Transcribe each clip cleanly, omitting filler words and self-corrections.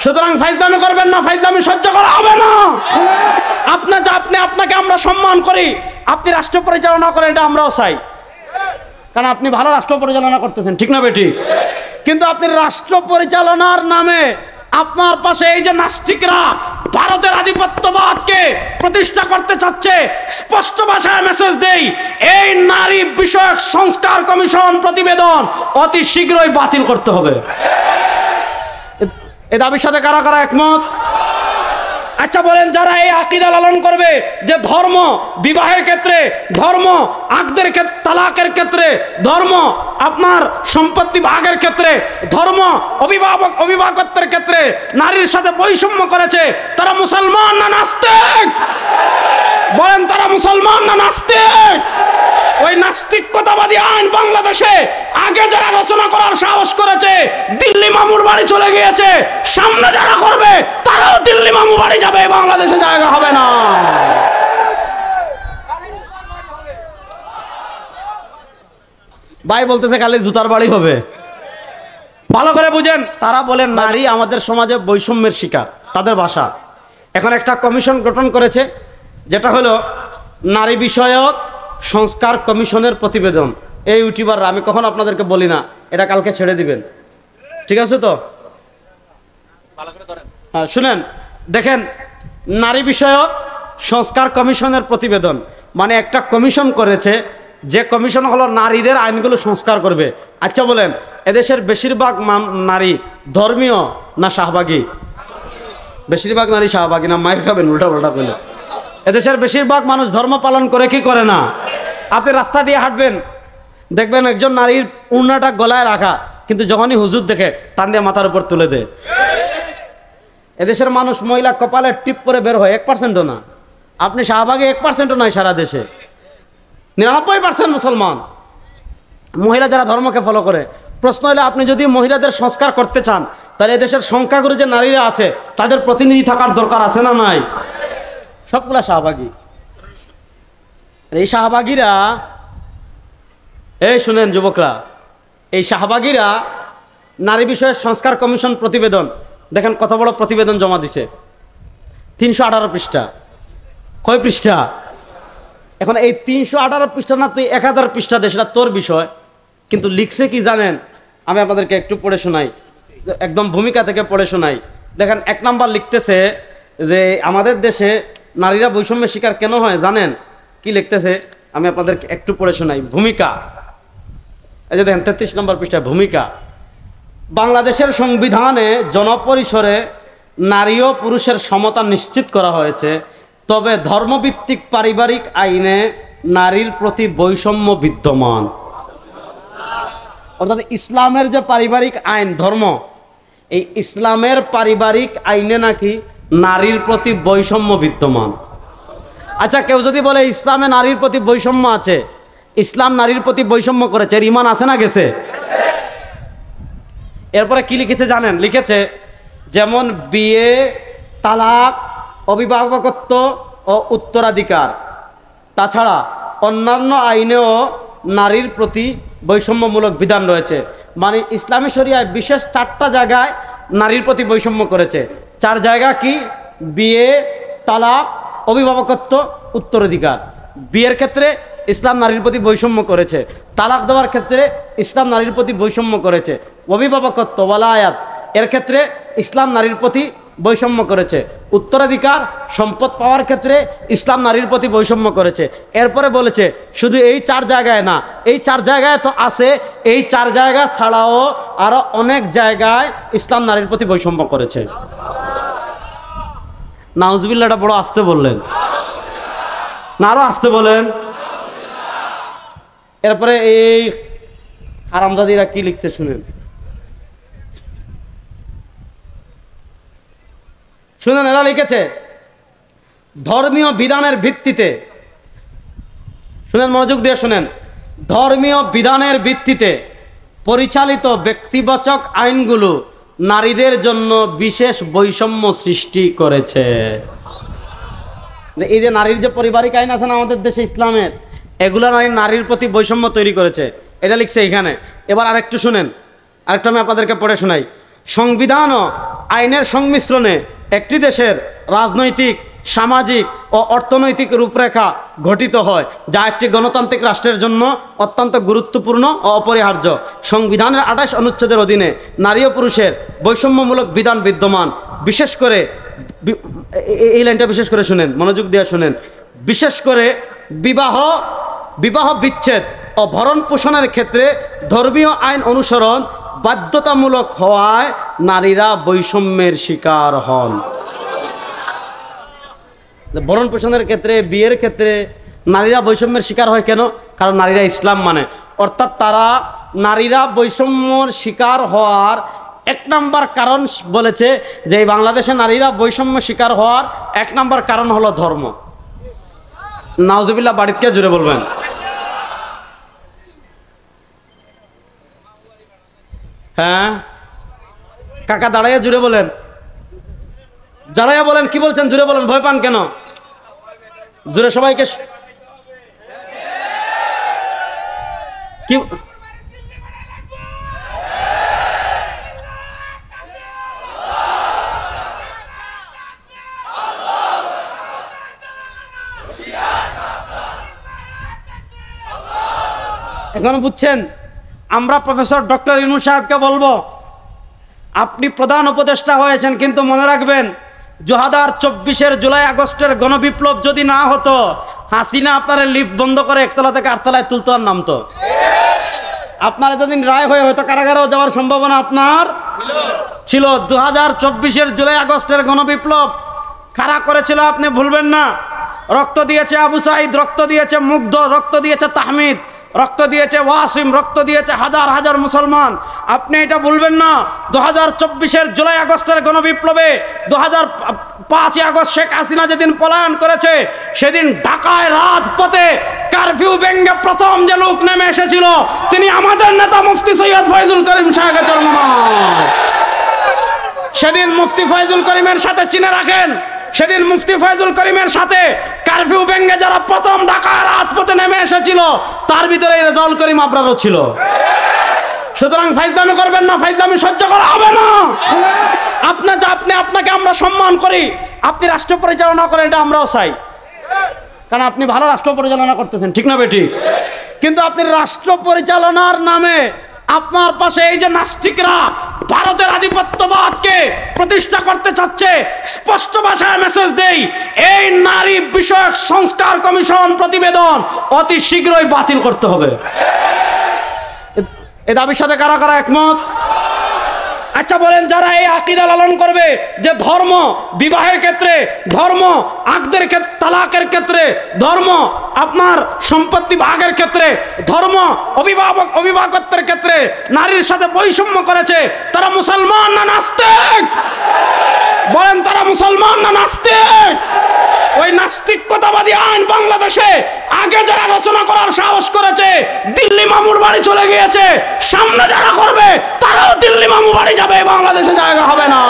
সুতরাং ফাইজলামি করবেন না, ফাইজলামি সহ্য করা হবে না। আপনাকে আমরা সম্মান করি, আপনি রাষ্ট্র পরিচালনা করেন, এটা আমরাও চাই, কারণ আপনি ভালো রাষ্ট্র পরিচালনা করতেছেন, ঠিক না বেটি? কিন্তু আপনি রাষ্ট্র পরিচালনার নামে আপনার পাশে এই যে নাস্তিকরা ভারতের আধিপত্যবাদকে প্রতিষ্ঠা করতে চাচ্ছে, স্পষ্ট ভাষায় মেসেজ দেই, এই নারী বিষয়ক সংস্কার কমিশন প্রতিবেদন অতি শীঘ্রই বাতিল করতে হবে। এই দাবির সাথে কারা কারা একমত? আচ্ছা বলেন, যারা এই আকীদা লালন করবে যে ধর্ম বিবাহের ক্ষেত্রে, ধর্ম আকদের ক্ষেত্রে, তালাকের ক্ষেত্রে, ধর্ম আপনার সম্পত্তি ভাগের ক্ষেত্রে, ধর্ম অভিভাবকত্বের ক্ষেত্রে নারীর সাথে বৈষম্য করেছে, তারা মুসলমান না নাস্তিক? বলেন, তারা মুসলমান না নাস্তিক? ওই নাস্তিকতাবাদী আইন বাংলাদেশে আগে যারা রচনা করার সাহস করেছে দিল্লি মামুর বাড়ি চলে গিয়েছে, সামনে যারা করবে তারাও দিল্লি মামু বাড়ি যাবে, বাংলাদেশে জায়গা হবে না। ভাই বলতেছে খালি জুতার বাড়ি হবে। ভালো করে বুঝেন, তারা বলেন নারী আমাদের সমাজে বৈষম্যের শিকার, তাদের ভাষা। এখন একটা কমিশন গঠন করেছে, যেটা হলো নারী বিষয়ক সংস্কার কমিশনের প্রতিবেদন। এই ইউটিউবার, আমি কখন আপনাদেরকে বলি না, এটা কালকে ছেড়ে দিবেন, ঠিক আছে তো? হ্যাঁ শুনেন, দেখেন, নারী বিষয়ক সংস্কার কমিশনের প্রতিবেদন মানে একটা কমিশন করেছে, যে কমিশন হলো নারীদের আইনগুলো সংস্কার করবে। আচ্ছা বলেন, এদেশের বেশিরভাগ নারী ধর্মীয় না শাহবাগী? বেশিরভাগ নারী শাহবাগী না? মায়ের খাবেন উল্টা পাল্টা করলে। এদেশের বেশিরভাগ মানুষ ধর্ম পালন করে কি করে না? আপনি রাস্তা দিয়ে হাঁটবেন, দেখবেন একজন নারীর উড়নাটা গলায় রাখা, কিন্তু যখনই হুজুর দেখে টান দিয়ে মাথার উপর তুলে দেয়। এদেশের মানুষ মহিলা কপালে টিপ করে বের হয় 1%ও না। আপনি শাহবাগে 1%ও নয়, সারা দেশে 99% মুসলমান মহিলা যারা ধর্মকে ফলো করে। প্রশ্ন হলে, আপনি যদি মহিলাদের সংস্কার করতে চান, তাহলে এদেশের সংখ্যাগুরু যে নারীরা আছে তাদের প্রতিনিধি থাকার দরকার আছে না নাই? সবগুলা শাহবাগী। এই শাহবাগীরা, এই শুনেন যুবকরা, এই শাহবাগীরা নারী বিষয়ের সংস্কার কমিশন প্রতিবেদন, দেখেন কত বড় প্রতিবেদন জমা দিছে, 318 পৃষ্ঠা। কয় পৃষ্ঠা? এখন এই 318 পৃষ্ঠা না, তুই 1000 পৃষ্ঠা দে, সেটা তোর বিষয়। কিন্তু লিখছে কি জানেন? আমি আপনাদেরকে একটু পড়ে শোনাই, একদম ভূমিকা থেকে পড়ে শোনাই। দেখেন, 1 নাম্বার লিখতেছে যে আমাদের দেশে নারীরা বৈষম্যের শিকার কেন হয় জানেন? কি লিখতেছে আমি আপনাদেরকে একটু পড়ে শোনাই। ভূমিকা, এই যে দেখেন 33 নম্বর পৃষ্ঠা, ভূমিকা। বাংলাদেশের সংবিধানে জনপরিসরে নারী ও পুরুষের সমতা নিশ্চিত করা হয়েছে, তবে ধর্মভিত্তিক পারিবারিক আইনে নারীর প্রতি বৈষম্য বিদ্যমান। অর্থাৎ ইসলামের যে পারিবারিক আইন, ধর্ম, এই ইসলামের পারিবারিক আইনে নাকি নারীর প্রতি বৈষম্য বিদ্যমান। আচ্ছা, কেউ যদি বলে ইসলামে নারীর প্রতি বৈষম্য আছে, ইসলাম নারীর প্রতি বৈষম্য করেছে, এর ঈমান আছে না গেছে? এরপরে কি লিখেছে জানেন? লিখেছে যেমন বিয়ে, তালাক, অভিভাবকত্ব ও উত্তরাধিকার, তাছাড়া অন্যান্য আইনেও নারীর প্রতি বৈষম্যমূলক বিধান রয়েছে। মানে ইসলামী শরিয়ায় বিশেষ 4টা জায়গায় নারীর প্রতি বৈষম্য করেছে। 4 জায়গা কি? বিয়ে, তালাক, অভিভাবকত্ব, উত্তরাধিকার। বিয়ের ক্ষেত্রে ইসলাম নারীর প্রতি বৈষম্য করেছে, তালাক দেওয়ার ক্ষেত্রে ইসলাম নারীর প্রতি বৈষম্য করেছে, অভিভাবকত্ব ওয়ালায়াত এর ক্ষেত্রে ইসলাম নারীর প্রতি বৈষম্য করেছে, উত্তরাধিকার সম্পদ পাওয়ার ক্ষেত্রে ইসলাম নারীর প্রতি বৈষম্য করেছে। এরপরে বলেছে শুধু এই 4 জায়গায় না, এই 4 জায়গায় তো আছে, এই 4 জায়গা ছাড়াও আরো অনেক জায়গায় ইসলাম নারীর প্রতি বৈষম্য করেছে। নাউজুবিল্লাহটা বড় আস্তে বললেন না, আরো আস্তে বলেন। এরপরে এই হারামজাদিরা কি লিখছে শুনেন, শুনেন। এরা লিখেছে ধর্মীয় বিধানের ভিত্তিতে, শুনেন মনোযোগ দিয়ে শুনেন, ধর্মীয় বিধানের ভিত্তিতে পরিচালিত ব্যক্তিবাচক আইনগুলো নারীদের জন্য বিশেষ বৈষম্য সৃষ্টি করেছে। এই যে নারীর যে পারিবারিক আইন আছে না আমাদের দেশে ইসলামের, এগুলো নারীর প্রতি বৈষম্য তৈরি করেছে, এটা লিখছে এখানে। এবার আরেকটু শুনেন, আরেকটু আমি আপনাদেরকে পড়ে শোনাই। সংবিধান ও আইনের সংমিশ্রণে একটি দেশের রাজনৈতিক, সামাজিক ও অর্থনৈতিক রূপরেখা গঠিত হয়, যা একটি গণতান্ত্রিক রাষ্ট্রের জন্য অত্যন্ত গুরুত্বপূর্ণ ও অপরিহার্য। সংবিধানের 28 অনুচ্ছেদের অধীনে নারী ও পুরুষের বৈষম্যমূলক বিধান বিদ্যমান। বিশেষ করে এই লাইনটা বিশেষ করে শুনেন, মনোযোগ দিয়ে শুনেন। বিশেষ করে বিবাহ বিচ্ছেদ ও ভরণ পোষণের ক্ষেত্রে ধর্মীয় আইন অনুসরণ বাধ্যতামূলক হওয়ায় নারীরা বৈষম্যের শিকার হন। ভরণ পোষণের ক্ষেত্রে, বিয়ের ক্ষেত্রে নারীরা বৈষম্যের শিকার হয় কেন? কারণ নারীরা ইসলাম মানে। অর্থাৎ নারীরা বৈষম্যর শিকার হওয়ার 1 নম্বর কারণ বলেছে যে এই বাংলাদেশে নারীরা বৈষম্য শিকার হওয়ার 1 নম্বর কারণ হলো ধর্ম। নাউজুবিল্লাহ, বাড়িতে জুড়ে বলবেন। হ্যাঁ কাকা, দাঁড়াইয়া জুড়ে বলেন, দাঁড়াইয়া বলেন। কি বলছেন? জুড়ে বলেন, ভয় পান কেন? জুড়ে সবাইকে কি এখন বুঝছেন? আমরা প্রফেসর ডক্টর ইউনূস সাহেবকে বলবো, আপনি প্রধান উপদেষ্টা হয়েছেন, কিন্তু মনে রাখবেন 2024-এর জুলাই আগস্টের গণবিপ্লব যদি না হতো, হাসিনা আপনার লিফট বন্ধ করে 1 তলা থেকে 8 তলায় তুলতো আর নামতো। আপনার এতদিন রায় হয়ে হয়তো কারাগারেও যাওয়ার সম্ভাবনা আপনার ছিল। 2024-এর জুলাই আগস্টের গণবিপ্লব কারা করেছিল আপনি ভুলবেন না। রক্ত দিয়েছে আবু সাঈদ, রক্ত দিয়েছে মুগ্ধ, রক্ত দিয়েছে তাহমিদ, রক্ত দিয়েছে ওয়াসিম, রক্ত দিয়েছে হাজার হাজার মুসলমান। আপনি এটা ভুলবেন না। 2024-এর জুলাই আগস্টের গণবিপ্লবে 2005 আগস্ট শেখ হাসিনা যেদিন পলায়ন করেছে, সেদিন ঢাকায় রাজপথে কারফিউ ভেঙে প্রথম যে লোক নেমে এসেছিল, তিনি আমাদের নেতা মুফতি সৈয়দ ফয়জুল করিম সাহেবের জন্মদিন। সেদিন মুফতি ফয়জুল করিমের সাথে চিনে রাখেন, সেদিন মুফতি ফয়জুল করিমের সাথে কারফিউ ভেঙে যারা প্রথম ঢাকায় রাজপথে নেমে এসেছিল, তার ভিতরে রেজাউল করিম আবরারও ছিল। সুতরাং ফাইজলামি করবেন না, ফাইজলামি সহ্য করা হবে না। আপনাকে আমরা সম্মান করি, আপনি রাষ্ট্র পরিচালনা করেন, এটা আমরাও চাই, কারণ আপনি ভালো রাষ্ট্র পরিচালনা করতেছেন, ঠিক না বেটি? কিন্তু আপনি রাষ্ট্র পরিচালনার নামে আপনার পাশে এই যে নাস্তিকরা ভারতের আধিপত্যবাদকে প্রতিষ্ঠা করতে চাচ্ছে, স্পষ্ট ভাষায় মেসেজ দেই, এই নারী বিষয়ক সংস্কার কমিশন প্রতিবেদন অতি শীঘ্রই বাতিল করতে হবে। এ দাবির সাথে কারা কারা একমত? আচ্ছা বলেন, যারা এই আকীদা লালন করবে যে ধর্ম বিবাহের ক্ষেত্রে, ধর্ম আকদের ক্ষেত্রে, তালাকের ক্ষেত্রে, ধর্ম আপনার সম্পত্তি ভাগের ক্ষেত্রে, ধর্ম অভিভাবকত্বের ক্ষেত্রে নারীর সাথে বৈষম্য করেছে, তারা মুসলমান না নাস্তিক? বলেন, তারা মুসলমান না নাস্তিক? ওই নাস্তিকতাবাদী আইন বাংলাদেশে আগে যারা রচনা করার সাহস করেছে, দিল্লি মামুর বাড়ি চলে গিয়েছে, সামনে যারা করবে তারাও দিল্লি মামু বাড়ি যাবে, বাংলাদেশে জায়গা হবে না।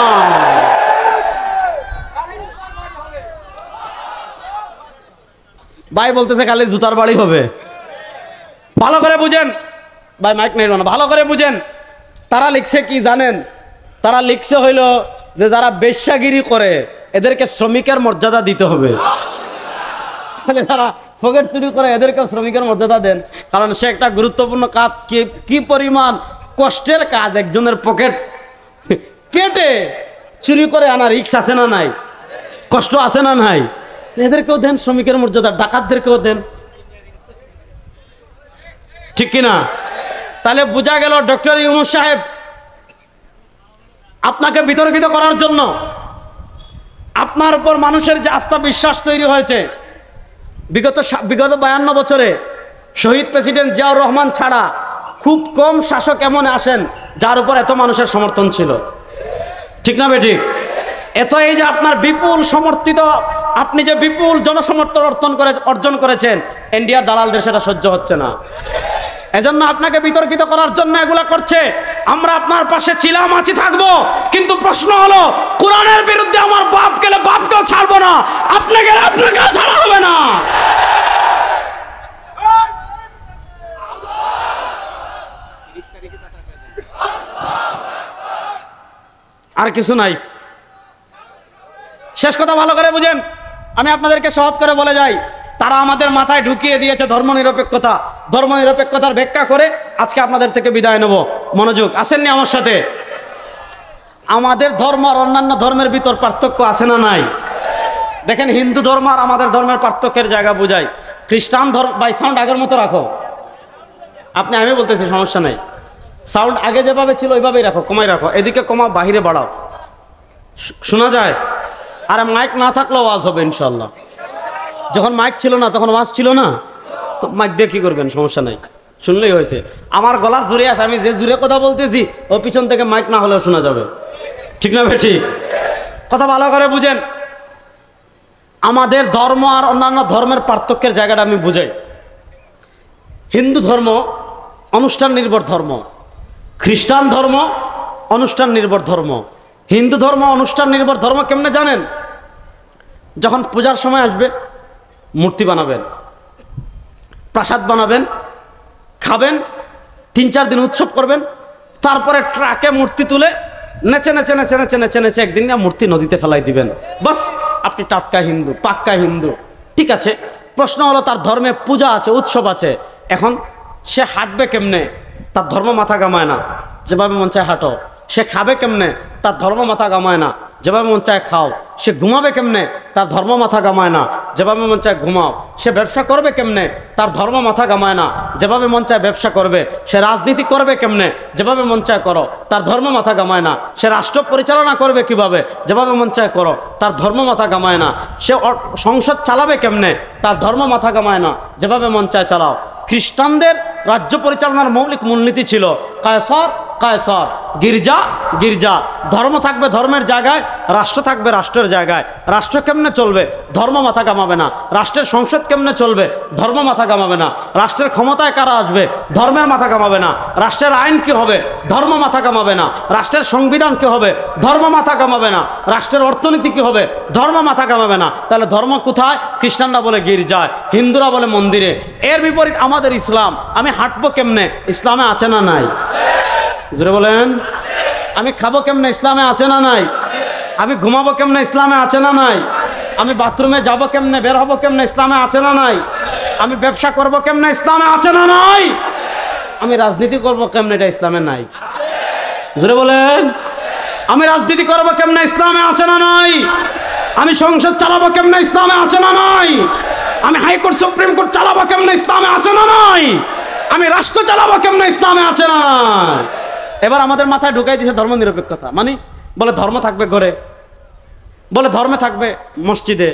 ভাই বলতেছে খালি জুতার বাড়ি হবে। ভালো করে বুঝেন ভাই, মাইক নেই না, ভালো করে বুঝেন। তারা লিখছে কি জানেন? তারা লিখছে হইল যে যারা বেশ্যাগিরি করে এদেরকে শ্রমিকের মর্যাদা দিতে হবে। যারা পকেট চুরি করে এদেরকে শ্রমিকের মর্যাদা দেন, কারণ সে একটা গুরুত্বপূর্ণ কাজ। কি পরিমাণ কষ্টের কাজ একজনের পকেট কেটে চুরি করে আনা, রিক্স আছে না নাই? কষ্ট আছে না নাই? এদেরকেও দেন শ্রমিকের মর্যাদা, ডাকাতদেরকেও দেন, ঠিক কিনা? তাহলে বোঝা গেল ডক্টর ইউনূস সাহেব আপনাকে বিতর্কিত করার জন্য, আপনার উপর মানুষের যে আস্থা বিশ্বাস তৈরি হয়েছে বিগত 52 বছরে, শহীদ প্রেসিডেন্ট জিয়াউর রহমান ছাড়া খুব কম শাসক এমন আসেন যার উপর এত মানুষের সমর্থন ছিল, ঠিক না বেঠিক? এত এই যে আপনার বিপুল সমর্থিত, আপনি যে বিপুল জনসমর্থন অর্জন করেছেন, ইন্ডিয়ার দালালদের সেটা সহ্য হচ্ছে না। এজন্য আপনাকে বিতর্কিত করার জন্য এগুলা করছে। আমরা আপনার পাশে ছিলাম, আছি, থাকবো, কিন্তু প্রশ্ন হলো কোরআনের বিরুদ্ধে আমার বাপ গেলে বাপকেও ছাড়বো না, আপনি গেলে আপনাকেও ছাড়া হবে না। আর কিছু নাই। শেষ কথা ভালো করে বুঝেন, আমি আপনাদেরকে সহজ করে বলে যাই, তারা আমাদের মাথায় ঢুকিয়ে দিয়েছে ধর্মনিরপেক্ষতা। ধর্মনিরপেক্ষতার ব্যাখ্যা করে আজকে আপনাদের থেকে বিদায় নেব। মনোযোগ, আসেননি আমার সাথে? আমাদের ধর্ম আর অন্যান্য ধর্মের ভিতর পার্থক্য আছে না নাই? দেখেন, হিন্দু ধর্ম আর আমাদের ধর্মের পার্থক্যের জায়গা বুঝাই। খ্রিস্টান ধর্ম, বাই সাউন্ড আগের মতো রাখো। আপনি, আমি বলতেছি সমস্যা নেই, সাউন্ড আগে যেভাবে ছিল ওইভাবেই রাখো, কমাই রাখো, এদিকে কমাও, বাহিরে বাড়াও, শোনা যায়। আর মাইক না থাকলেও ওয়াজ হবে ইনশাল্লাহ। যখন মাইক ছিল না তখন ওয়াজ ছিল না, তো মাইক দিয়ে কি করবেন, সমস্যা নাই, শুনলেই হয়েছে। আমার গলা জুড়ে আছে, আমি যে জুড়ে কথা বলতেছি ও পিছন থেকে মাইক না হলেও শোনা যাবে, ঠিক না ভাই? ঠিক কথা ভালো করে বুঝেন। আমাদের ধর্ম আর অন্যান্য ধর্মের পার্থক্যের জায়গাটা আমি বুঝাই। হিন্দু ধর্ম অনুষ্ঠান নির্ভর ধর্ম, খ্রিস্টান ধর্ম অনুষ্ঠান নির্ভর ধর্ম। হিন্দু ধর্ম অনুষ্ঠান নির্ভর ধর্ম কেমনে জানেন? যখন পূজার সময় আসবে, মূর্তি বানাবেন, প্রাসাদ বানাবেন, খাবেন, 3-4 দিন উৎসব করবেন, তারপরে ট্রাকে মূর্তি তুলে নেচে নেচে নেচে নেচে নেচে নেচে একদিন না মূর্তি নদীতে ফেলাই দিবেন। বাস, আপনি টাটকা হিন্দু, পাক্কা হিন্দু। ঠিক আছে, প্রশ্ন হলো তার ধর্মে পূজা আছে, উৎসব আছে, এখন সে হাঁটবে কেমনে? তার ধর্ম মাথা কামায় না, যেভাবে মন চায় হাঁটো। সে খাবে কেমনে? তার ধর্ম মাথা কামায় না, যেভাবে মন চায় খাও। সে ঘুমাবে কেমনে? তার ধর্ম মাথা কামায় না, যেভাবে মন চায় ঘুমাও। সে ব্যবসা করবে কেমনে? তার ধর্ম মাথা কামায় না, যেভাবে মন চায় ব্যবসা করবে। সে রাজনীতি করবে কেমনে? যেভাবে মন চায় করো, তার ধর্ম মাথা কামায় না। সে রাষ্ট্র পরিচালনা করবে কিভাবে? যেভাবে মন চায় করো, তার ধর্ম মাথা কামায় না। সে সংসদ চালাবে কেমনে? তার ধর্ম মাথা কামায় না, যেভাবে মন চায় চালাও। খ্রিস্টানদের রাজ্য পরিচালনার মৌলিক মূলনীতি ছিল কায়সার কায়সার, গির্জা গির্জা। ধর্ম থাকবে ধর্মের জায়গায়, রাষ্ট্র থাকবে রাষ্ট্রের জায়গায়। রাষ্ট্র কেমনে চলবে? ধর্ম মাথা কামাবে না। রাষ্ট্রের সংসদ কেমনে চলবে? ধর্ম মাথা কামাবে না। রাষ্ট্রের ক্ষমতায় কারা আসবে? ধর্মের মাথা কামাবে না। রাষ্ট্রের আইন কি হবে? ধর্ম মাথা কামাবে না। রাষ্ট্রের সংবিধান কি হবে? ধর্ম মাথা কামাবে না। রাষ্ট্রের অর্থনীতি কি হবে? ধর্ম মাথা কামাবে না। তাহলে ধর্ম কোথায়? খ্রিস্টানরা বলে গির্জায়, হিন্দুরা বলে মন্দিরে। এর বিপরীত আমাদের ইসলাম। আমি হাঁটবো কেমনে? ইসলামে আছে না নাই? জোরে বলেন। আমি খাবো কেমনে? ইসলামে আছে না নাই? আমি ঘুমাবো কেমনে? ইসলামে আছে না নাই? আমি বাথরুমে যাব কেমনে, বের হবো কেমনে? ইসলামে আছে না নাই? আমি ব্যবসা করব কেমনে? ইসলামে আছে না নাই? আমি রাজনীতি করব কেমনে? এটা ইসলামে নাই। জোরে বলেন। আমি রাজনীতি করব কেমনে? ইসলামে আছে না নাই? আমি সংসদ চালাবো কেমনে? ইসলামে আছে না নাই? আমি হাইকোর্ট সুপ্রিম কোর্ট চালাবো কেমনে? ইসলামে আছে না নাই? আমি রাষ্ট্র চালাবো কেমনে? ইসলামে আছে না নাই? এবার আমাদের মাথায় ঢুকাই দিয়েছে ধর্ম নিরপেক্ষতা। মানে বলে ধর্ম থাকবে ঘরে, বলে ধর্মে থাকবে মসজিদে,